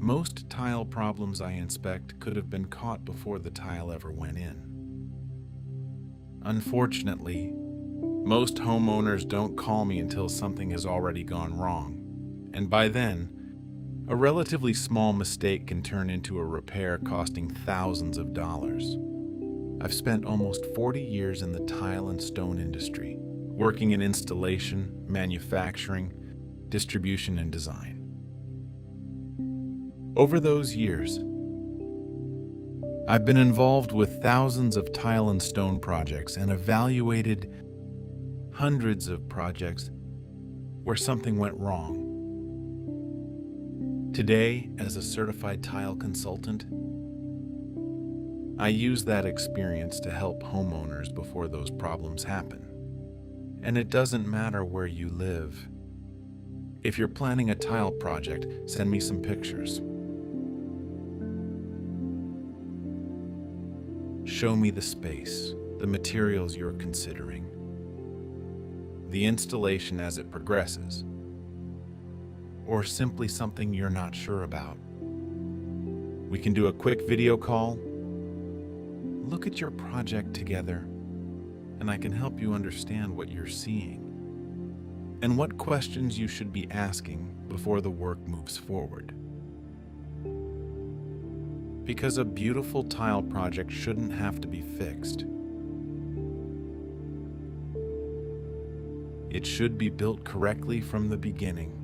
Most tile problems I inspect could have been caught before the tile ever went in. Unfortunately, most homeowners don't call me until something has already gone wrong, and by then, a relatively small mistake can turn into a repair costing thousands of dollars. I've spent almost 40 years in the tile and stone industry, working in installation, manufacturing, distribution, and design. Over those years, I've been involved with thousands of tile and stone projects and evaluated hundreds of projects where something went wrong. Today, as a certified tile consultant, I use that experience to help homeowners before those problems happen. And it doesn't matter where you live. If you're planning a tile project, send me some pictures. Show me the space, the materials you're considering, the installation as it progresses, or simply something you're not sure about. We can do a quick video call, look at your project together, and I can help you understand what you're seeing and what questions you should be asking before the work moves forward. Because a beautiful tile project shouldn't have to be fixed. It should be built correctly from the beginning.